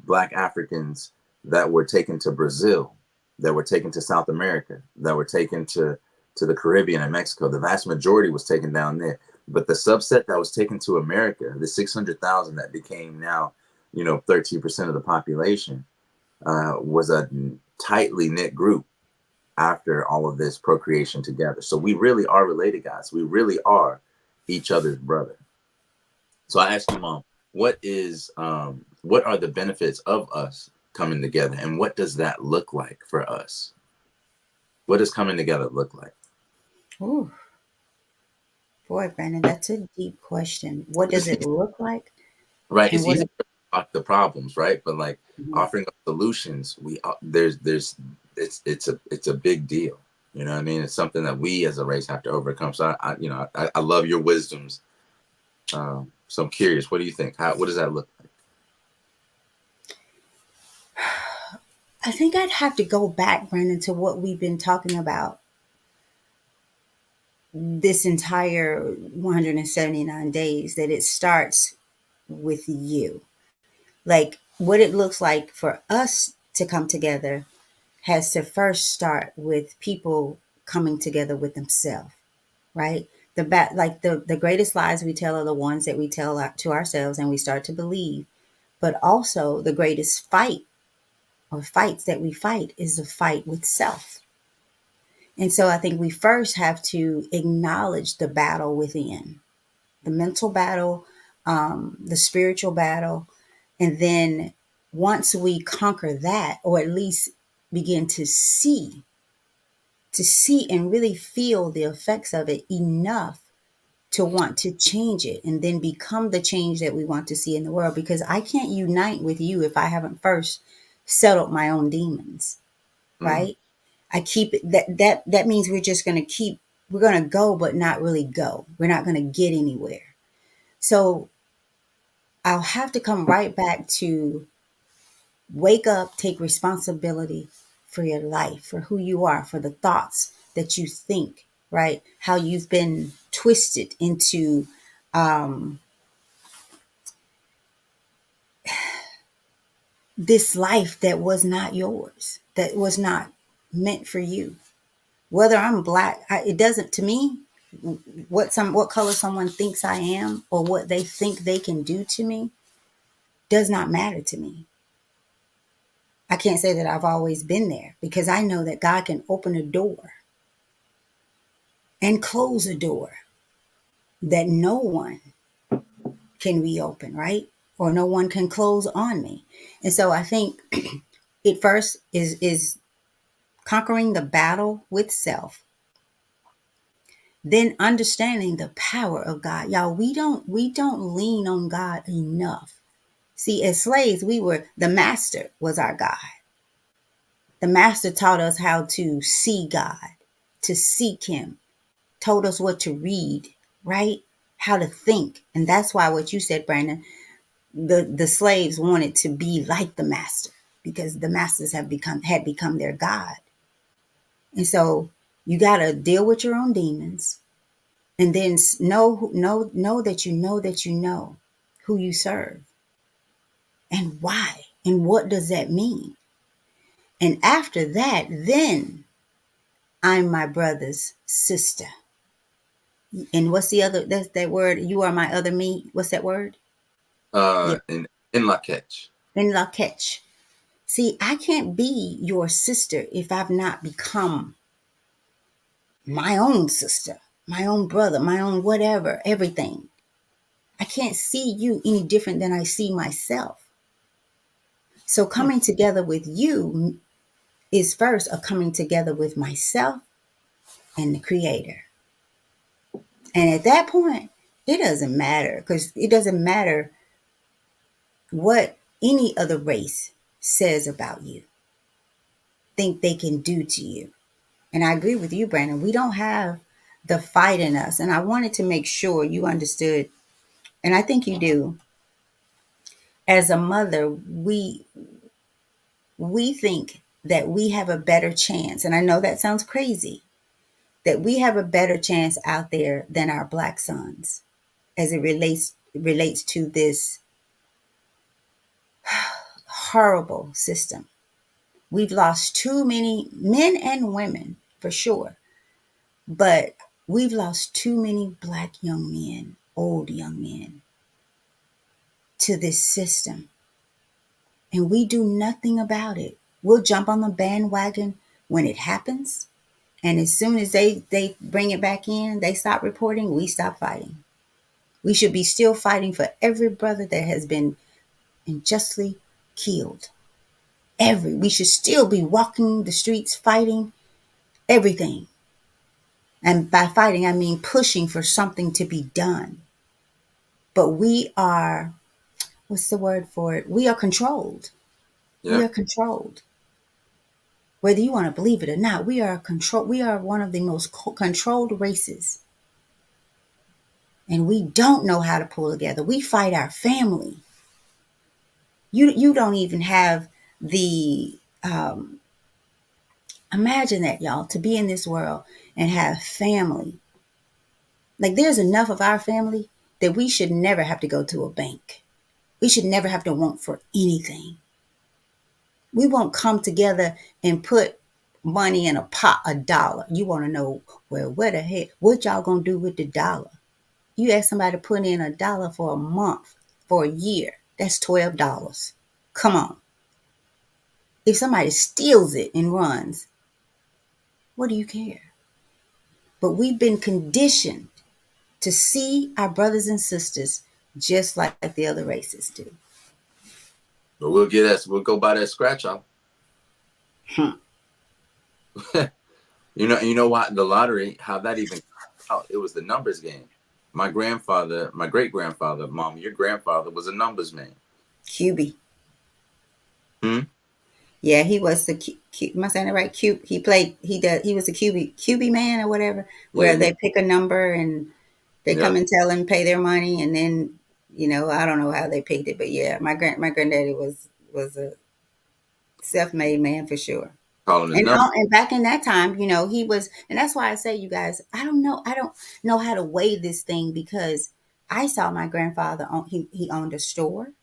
Black Africans that were taken to Brazil, that were taken to South America, that were taken to the Caribbean and Mexico. The vast majority was taken down there. But the subset that was taken to America, the 600,000 that became now, 13% of the population, was a tightly knit group. after all of this procreation together. So we really are related, guys. We really are each other's brother. So I ask you, Mom, what are the benefits of us coming together, and what does that look like for us? What does coming together look like? Ooh, boy, Brandon, that's a deep question. What does it look like? Right, And it's what easy is, to talk the problems, right? But like mhm. offering up solutions, we there's it's a big deal. You know what I mean? It's something that we as a race have to overcome. So I love your wisdoms. So I'm curious, what do you think? What does that look like? I think I'd have to go back, Brandon, to what we've been talking about this entire 179 days, that it starts with you. Like what it looks like for us to come together has to first start with people coming together with themselves, right? Like the greatest lies we tell are the ones that we tell to ourselves and we start to believe. But also the greatest fight or fights that we fight is the fight with self. And so I think we first have to acknowledge the battle within, the mental battle, the spiritual battle. And then once we conquer that, or at least begin to see and really feel the effects of it enough to want to change it and then become the change that we want to see in the world. Because I can't unite with you if I haven't first settled my own demons, Mm, right? I keep it that means we're just going to keep, we're going to go, but not really go. We're not going to get anywhere. So I'll have to come right back to wake up, take responsibility for your life, for who you are, for the thoughts that you think, right? How you've been twisted into um, this life that was not yours, that was not meant for you. Whether I'm black, it doesn't, to me, what color someone thinks I am or what they think they can do to me does not matter to me. I can't say that I've always been there because I know that God can open a door and close a door that no one can reopen, right? Or no one can close on me. And so I think it first is conquering the battle with self, then understanding the power of God. Y'all, we don't lean on God enough. See, as slaves, the master was our God. The master taught us how to see God, to seek him, told us what to read, right? How to think. And that's why what you said, Brandon, the slaves wanted to be like the master because the masters had become their God. And so you got to deal with your own demons and then know that you know who you serve and why and what does that mean. And after that, then I'm my brother's sister. And what's the other, that's that word, you are my other me, what's that word? Yeah, in La Catch. in la catch. See, I can't be your sister if I've not become my own sister, my own brother, my own whatever, everything. I can't see you any different than I see myself. So coming together with you is first a coming together with myself and the creator. And at that point, it doesn't matter because it doesn't matter what any other race says about you, think they can do to you. And I agree with you, Brandon. We don't have the fight in us. And I wanted to make sure you understood, and I think you do. As a mother, we think that we have a better chance. And I know that sounds crazy, that we have a better chance out there than our black sons as it relates to this horrible system. We've lost too many men and women for sure, but we've lost too many black young men, old young men to this system. And we do nothing about it. We'll jump on the bandwagon when it happens. And as soon as they bring it back in, they stop reporting, we stop fighting. We should be still fighting for every brother that has been unjustly killed. We should still be walking the streets fighting everything. And by fighting, I mean pushing for something to be done. But we are, what's the word for it? We are controlled. We Yeah. are controlled. Whether you want to believe it or not, we are control. We are one of the most controlled races, and we don't know how to pull together. We fight our family. You don't even have the imagine that, y'all, to be in this world and have family. Like there's enough of our family that we should never have to go to a bank. We should never have to want for anything. We won't come together and put money in a pot, a dollar. You want to know, well, what the heck, what y'all gonna do with the dollar? You ask somebody to put in $1 for a month, for a year, that's $12. Come on. If somebody steals it and runs, what do you care? But we've been conditioned to see our brothers and sisters just like the other races do. But we'll go buy that scratch off. You know what? The lottery, how that even out, it was the numbers game. My grandfather, my great grandfather, mom, your grandfather was a numbers man. QB. Hmm? Yeah, he was the am I saying it right? He played. He was a QB man or whatever, Yeah, where they pick a number and they yeah. come and tell him pay their money, and then I don't know how they picked it, but yeah, my granddaddy was a self-made man for sure. Calling the And number. and back in that time, he was, and that's why I say, you guys, I don't know how to weigh this thing, because I saw my grandfather he owned a store,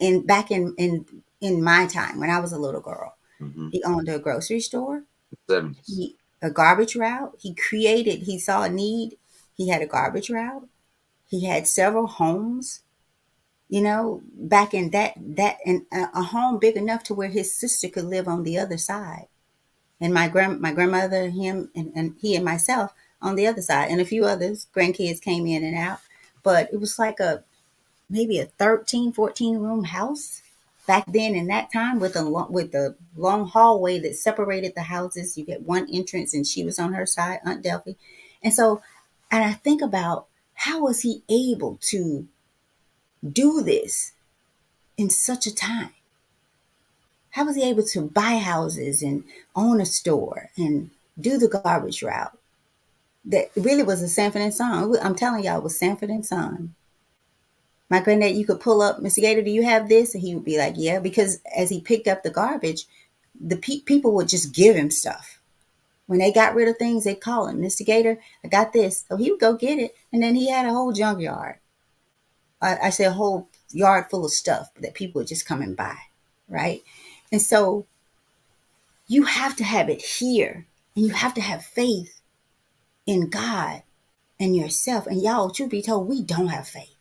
and back in my time when I was a little girl, Mm-hmm. he owned a grocery store, 70s. a garbage route. He saw a need. He had a garbage route. He had several homes, back in and a home big enough to where his sister could live on the other side. And my grandmother, him, and he and myself on the other side, and a few others, grandkids came in and out. But it was like maybe a 13, 14 room house back then in that time, with a long hallway that separated the houses. You get one entrance, and she was on her side, Aunt Delphi. And I think about, how was he able to do this in such a time? How was he able to buy houses and own a store and do the garbage route? That really was a Sanford and Son. I'm telling y'all, it was Sanford and Son. My granddad, you could pull up, Mr. Gator, do you have this? And he would be like, yeah, because as he picked up the garbage, the people would just give him stuff. When they got rid of things, they'd call him, Mr. Gator, I got this. So he would go get it. And then he had a whole junkyard. I say a whole yard full of stuff that people would just come and buy, right? And so you have to have it here, and you have to have faith in God and yourself. And y'all, truth be told, we don't have faith.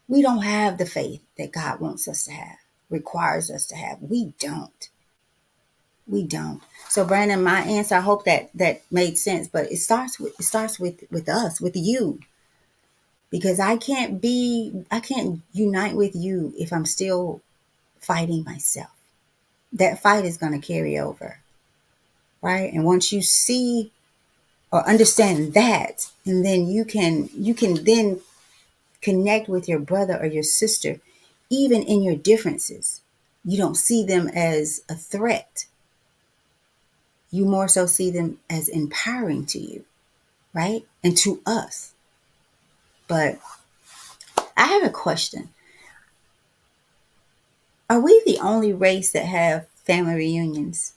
We don't have the faith that God wants us to have, requires us to have. We don't. We don't. So, Brandon, my answer, I hope that made sense, but it starts with us, with you, because I can't unite with you if I'm still fighting myself. That fight is going to carry over, right? And once you see or understand that, and then you can then connect with your brother or your sister, even in your differences. You don't see them as a threat. You more so see them as empowering to you, right? And to us. But I have a question. Are we the only race that have family reunions?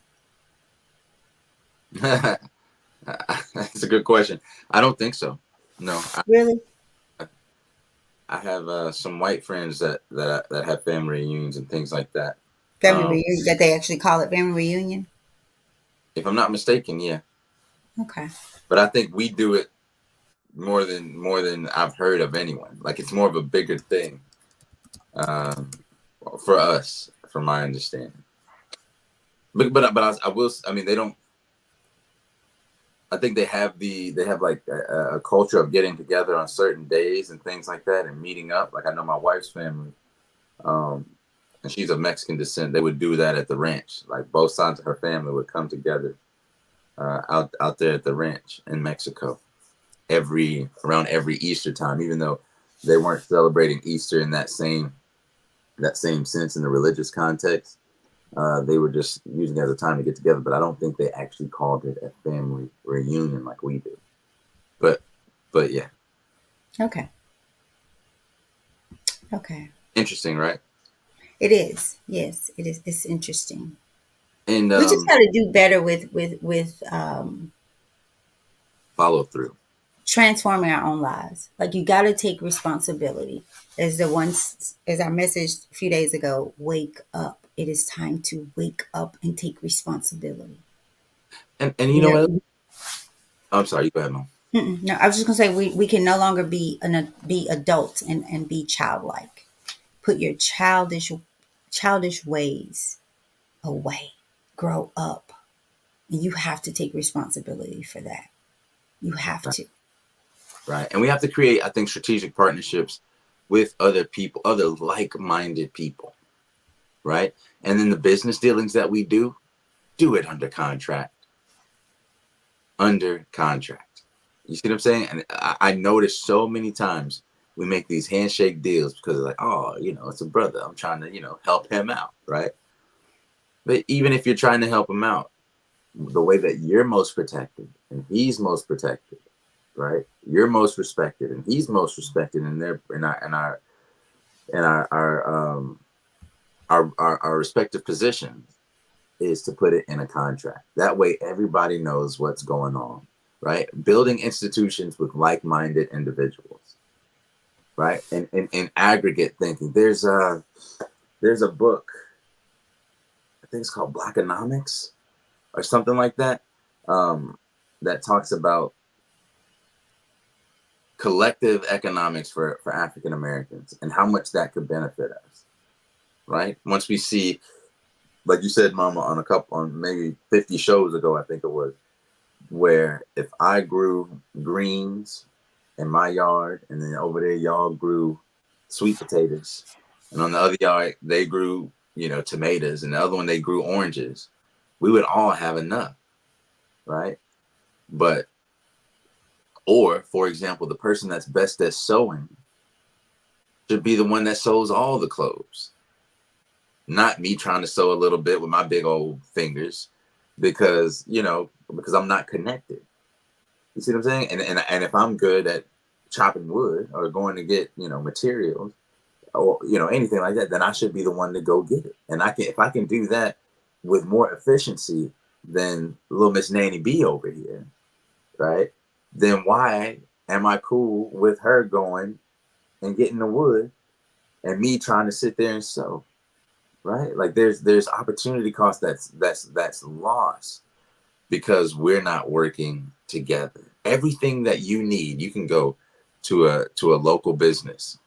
That's a good question. I don't think so. No, Really? I have some white friends that have family reunions and things like that. Family reunion, that they actually call it family reunion? If I'm not mistaken, yeah. Okay. But I think we do it more than I've heard of anyone. Like it's more of a bigger thing um, for us, from my understanding. I will. I mean, they don't. I think they have like a culture of getting together on certain days and things like that and meeting up. Like I know my wife's family, um, and she's of Mexican descent. They would do that at the ranch. Like both sides of her family would come together out there at the ranch in Mexico every Easter time, even though they weren't celebrating Easter in that same sense in the religious context. They were just using it as a time to get together, but I don't think they actually called it a family reunion like we do. But but yeah, Okay. Okay. interesting, right? It is. Yes, it is. It's interesting. And We just got to do better with follow through. transforming our own lives. Like you got to take responsibility. As I messaged a few days ago, wake up. It is time to wake up and take responsibility. And you know what? We I'm sorry, you go ahead, Mom. no, I was just gonna say we can no longer be adults and be childlike. Put your childish ways away. Grow up. And you have to take responsibility for that. You have Right. to. Right. And we have to create, I think, strategic partnerships with other people, other like-minded people, right? And then the business dealings that we do it under contract. Under contract. You see what I'm saying? And I noticed so many times we make these handshake deals because it's like, oh, it's a brother. I'm trying to, help him out, right? But even if you're trying to help him out, the way that you're most protected and he's most protected, right? You're most respected and he's most respected in their in our respective positions is to put it in a contract. That way everybody knows what's going on, right? Building institutions with like-minded individuals, right? And in aggregate thinking. There's a book, I think it's called Blackonomics or something like that, um, that talks about collective economics for African Americans and how much that could benefit us, right? Once we see, like you said, Mama, on maybe 50 shows ago, I think it was, where if I grew greens in my yard and then over there y'all grew sweet potatoes, and on the other yard they grew, tomatoes, and the other one they grew oranges, we would all have enough, right? But or for example, the person that's best at sewing should be the one that sews all the clothes, not me trying to sew a little bit with my big old fingers because I'm not connected. You see what I'm saying? And if I'm good at chopping wood or going to get materials or anything like that, then I should be the one to go get it. And if I can do that with more efficiency than little Miss Nanny B over here, right? Then why am I cool with her going and getting the wood and me trying to sit there and sew? Right? Like there's opportunity cost that's lost because we're not working together. Everything that you need, you can go to a local business.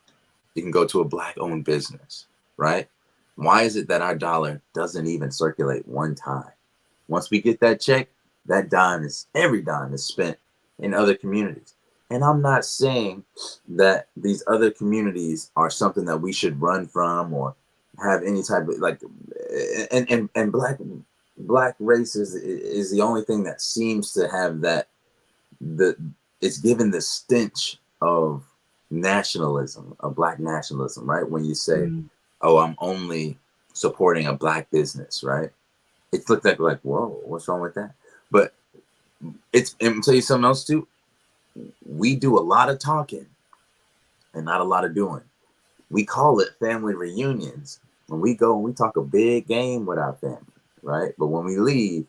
You can go to a black owned business, right? Why is it that our dollar doesn't even circulate one time? Once we get that check, every dime is spent in other communities. And I'm not saying that these other communities are something that we should run from or have any type of like, and black race is the only thing that seems to have the it's given the stench of nationalism, of black nationalism, right? When you say, Mm. oh, I'm only supporting a black business, right? It's looked at like, whoa, what's wrong with that? But and I'll tell you something else too. We do a lot of talking and not a lot of doing. We call it family reunions. When we go and we talk a big game with our family, right? But when we leave,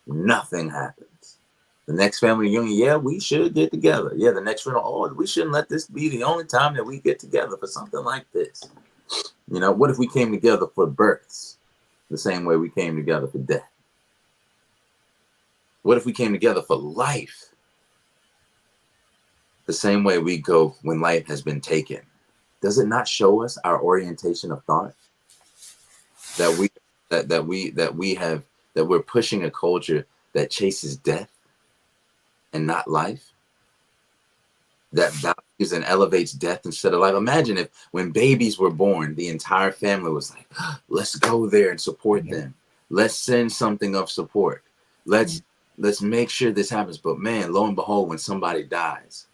nothing happens. The next family reunion, yeah, we should get together. Yeah, the next funeral, oh, we shouldn't let this be the only time that we get together for something like this. What if we came together for births the same way we came together for death? What if we came together for life the same way we go when life has been taken? Does it not show us our orientation of thought that we that we're pushing a culture that chases death and not life, that values and elevates death instead of life. Imagine if when babies were born, the entire family was like, let's go there and support Yeah. them. Let's send something of support. Yeah. Let's make sure this happens. But man, lo and behold, when somebody dies,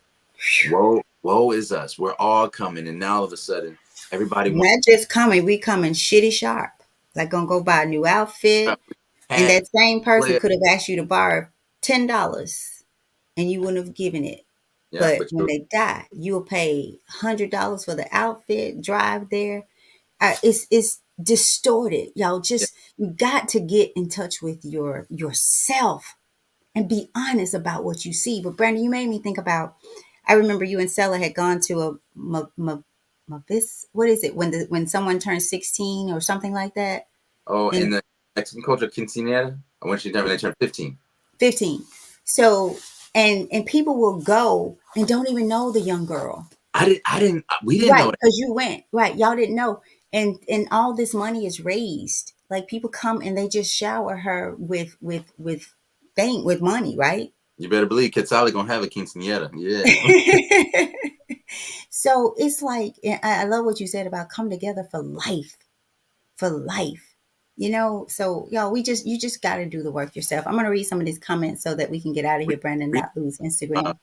woe is us. We're all coming, and now all of a sudden, everybody wants Not just coming, we coming shitty sharp. Like gonna go buy a new outfit. And hat, that same person play. could have asked you to borrow $10 and you wouldn't have given it. Yeah, But but when they die, you'll pay $100 for the outfit, drive there. It's distorted, y'all. yeah. Just you got to get in touch with yourself and be honest about what you see. But Brandon, you made me think about. I remember you and Stella had gone to a what is it when someone turns 16 or something like that, Oh, in and the Mexican culture, quinceañera. I want you to tell me they turn 15. 15. So and people will go and don't even know the young girl. I didn't. We didn't know Right, that. because you went. Right. Y'all didn't know. And all this money is raised. Like people come and they just shower her with money, right? You better believe Quetzal's gonna have a quinceañera. Yeah. So it's like I love what you said about come together for life. For life. So y'all, you just got to do the work yourself. I'm gonna read some of these comments so that we can get out of Read, here, Brandon, read, not lose uh, Instagram. Go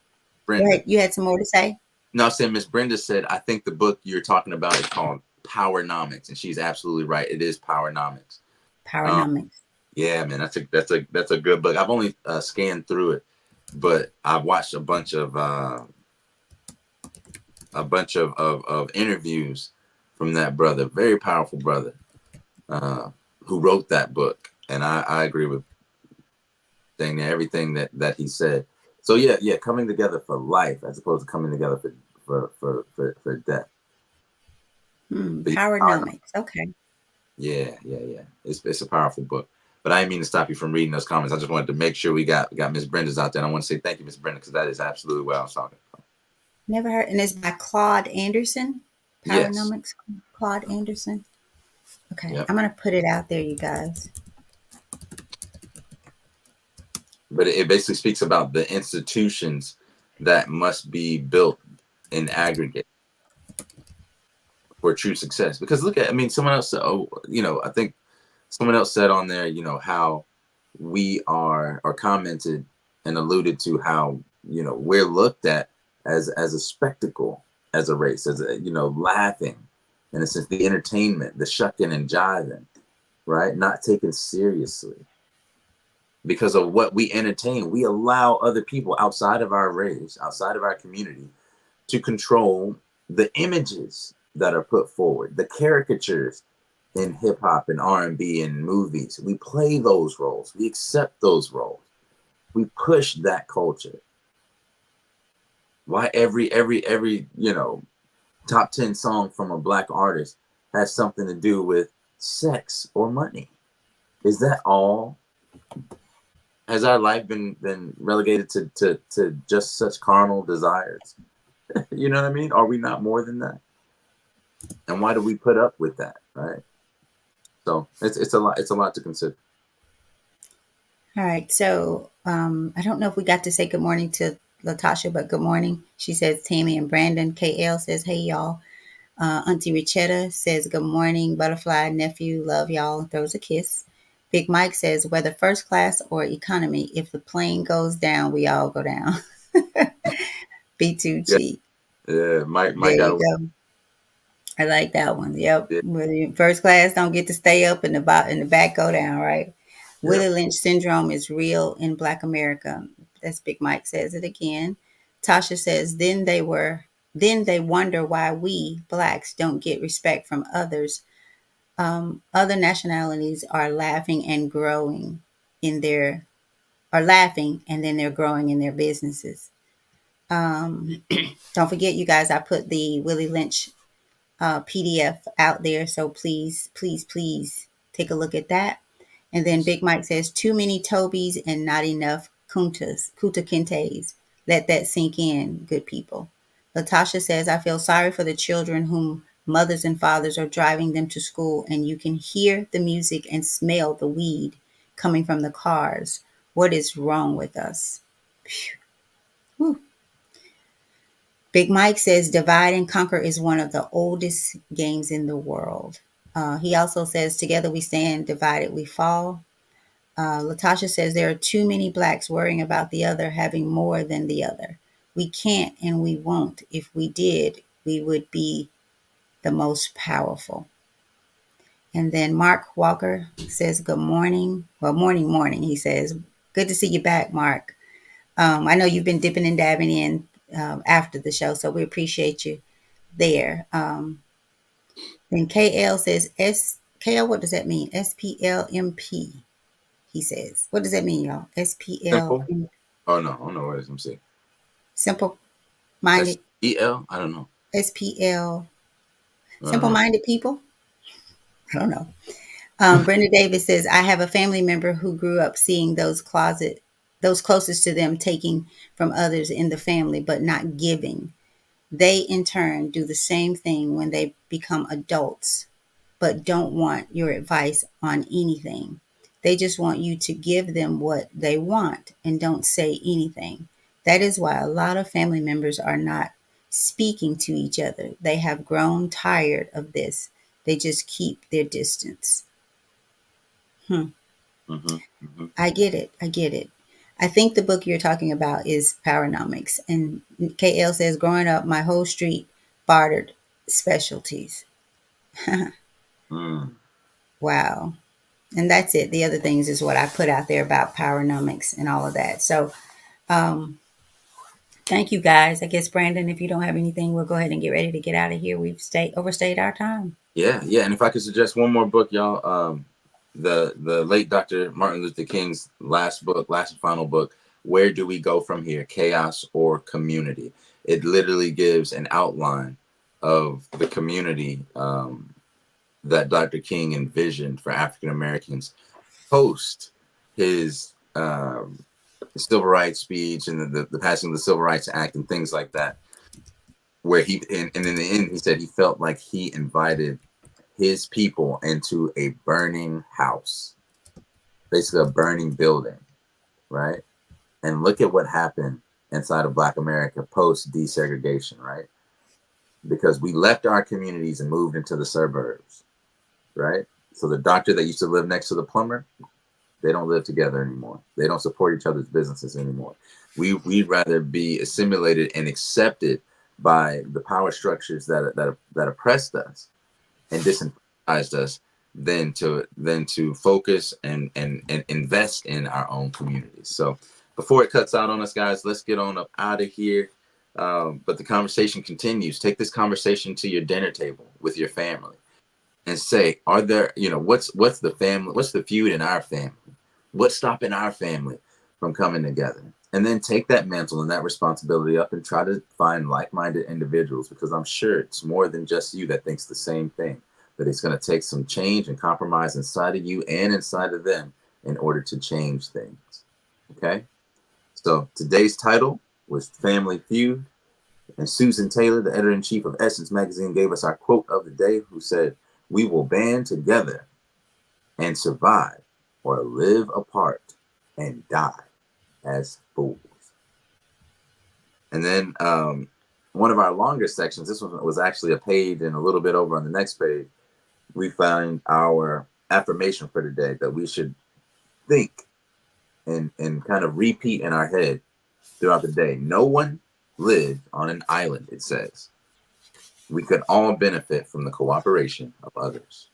Brenda. ahead. You had some more to say? No, I'm saying Miss Brenda said I think the book you're talking about is called Powernomics, and she's absolutely right. It is Powernomics. Um, Powernomics. yeah, man, that's a good book. I've only scanned through it, but I've watched a bunch of interviews from that brother, very powerful brother, uh, who wrote that book, and I agree with everything that he said. So yeah, yeah, coming together for life as opposed to coming together for death. But yeah, Powernomics. Okay. yeah, yeah, yeah. It's a powerful book. But I didn't mean to stop you from reading those comments. I just wanted to make sure we got Miss Brenda's out there. And I want to say thank you, Miss Brenda, because that is absolutely what I was talking about. Never heard. And it's by Claude Anderson. Yes. Powernomics. Claude Anderson. Okay. Yep. I'm gonna put it out there, you guys. But it basically speaks about the institutions that must be built in aggregate for true success. Because look at, I mean, someone else, I think someone else said on there, how we are, or commented and alluded to how, we're looked at as a spectacle, as a race, as a, laughing, in a sense, the entertainment, the shucking and jiving, right? Not taken seriously. Because of what we entertain, we allow other people outside of our race, outside of our community, to control the images that are put forward, the caricatures in hip hop and R&B and movies. We play those roles. We accept those roles. We push that culture. Why every top 10 song from a black artist has something to do with sex or money? Is that all? Has our life been relegated to just such carnal desires? You know what I mean? Are we not more than that? And why do we put up with that, right? So it's a lot to consider. All right. So I don't know if we got to say good morning to Latasha, but good morning. She says Tammy and Brandon. KL says, hey y'all. Auntie Richetta says good morning. Butterfly nephew, love y'all. Throws a kiss. Big Mike says whether first class or economy, if the plane goes down, we all go down. Be too Yeah, cheap. yeah. Mike There got you a go. I like that one. Yep. yeah, Whether you first class don't get to stay up and the back go down, right? yeah. Willie Lynch syndrome is real in Black America. That's Big Mike says it again. Tasha says, then they wonder why we blacks don't get respect from others. Other nationalities are laughing and growing in their are laughing and then they're growing in their businesses. Don't forget, you guys, I put the Willie Lynch PDF out there. So please, please, please take a look at that. And then Big Mike says, too many Tobys and not enough Kunta Kintes. Let that sink in, good people. Latasha says, I feel sorry for the children whom Mothers and fathers are driving them to school, and you can hear the music and smell the weed coming from the cars. What is wrong with us? Whew. Big Mike says divide and conquer is one of the oldest games in the world. He also says together we stand, divided we fall. Latasha says there are too many blacks worrying about the other having more than the other. We can't and we won't. If we did, we would be the most powerful. And then Mark Walker says, good morning. Well, morning, morning. He says, good to see you back, Mark. I know you've been dipping and dabbing in after the show, so we appreciate you there. Then KL says, KL, what does that mean? SPLMP, he says. What does that mean, y'all? Simple. SPLM, Oh no, I don't know what I'm saying. simple minded, SEL? I don't know. SPL, I don't simple know. minded people? I don't know. Brenda Davis says, I have a family member who grew up seeing those closest to them taking from others in the family, but not giving. They, in turn, do the same thing when they become adults, but don't want your advice on anything. They just want you to give them what they want and don't say anything. That is why a lot of family members are not speaking to each other. They have grown tired of this. They just keep their distance. Hmm. Mm-hmm, mm-hmm. I get it. I get it. I think the book you're talking about is Powernomics. And KL says, growing up, my whole street bartered specialties. Mm. Wow. And that's it. The other things is what I put out there about Powernomics and all of that. So thank you guys. I guess, Brandon, if you don't have anything, we'll go ahead and get ready to get out of here. We've overstayed our time. Yeah, yeah. And if I could suggest one more book, y'all, the late Dr. Martin Luther King's last book, last and final book, Where Do We Go From Here? Chaos or Community? It literally gives an outline of the community that Dr. King envisioned for African Americans post his civil rights speech and the passing of the Civil Rights Act and things like that, where and in the end, he said he felt like he invited his people into a burning house, basically a burning building, right? And look at what happened inside of Black America post desegregation, right? Because we left our communities and moved into the suburbs, right? So the doctor that used to live next to the plumber, they don't live together anymore. They don't support each other's businesses anymore. We'd rather be assimilated and accepted by the power structures that oppressed us and disenfranchised us than to focus and invest in our own communities. So before it cuts out on us, guys, let's get on up out of here. But the conversation continues. Take this conversation to your dinner table with your family and say, are there, what's the family, what's the feud in our family? What's stopping our family from coming together? And then take that mantle and that responsibility up and try to find like-minded individuals, because I'm sure it's more than just you that thinks the same thing, that it's going to take some change and compromise inside of you and inside of them in order to change things. Okay? So today's title was Family Feud. And Susan Taylor, the editor-in-chief of Essence Magazine, gave us our quote of the day, who said, "We will band together and survive, or live apart and die as fools." And then one of our longer sections, this one was actually a page and a little bit over on the next page, we find our affirmation for today that we should think and kind of repeat in our head throughout the day. No one lived on an island, it says. We could all benefit from the cooperation of others.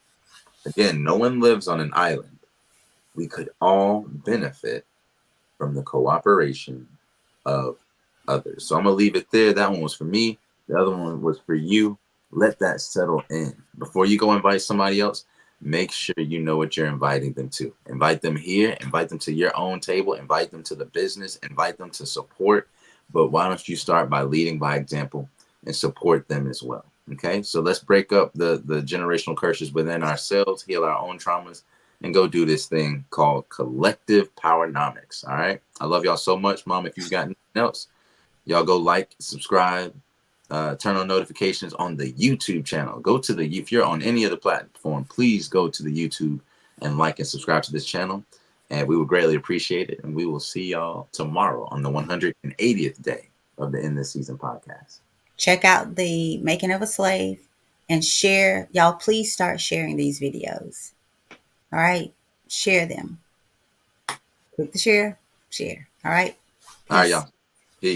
Again, no one lives on an island. We could all benefit from the cooperation of others. So I'm going to leave it there. That one was for me. The other one was for you. Let that settle in. Before you go invite somebody else, make sure you know what you're inviting them to. Invite them here. Invite them to your own table. Invite them to the business. Invite them to support. But why don't you start by leading by example and support them as well? Okay, so let's break up the generational curses within ourselves, heal our own traumas, and go do this thing called collective powernomics. All right. I love y'all so much, Mom. If you've got nothing else, y'all go like, subscribe, turn on notifications on the YouTube channel. Go to the, if you're on any other platform, please go to the YouTube and like and subscribe to this channel. And we would greatly appreciate it. And we will see y'all tomorrow on the 180th day of the End This Season podcast. Check out the Making of a Slave and share. Y'all, please start sharing these videos. All right. Share them. Click the share. Share. All right. All right, Peace. y'all.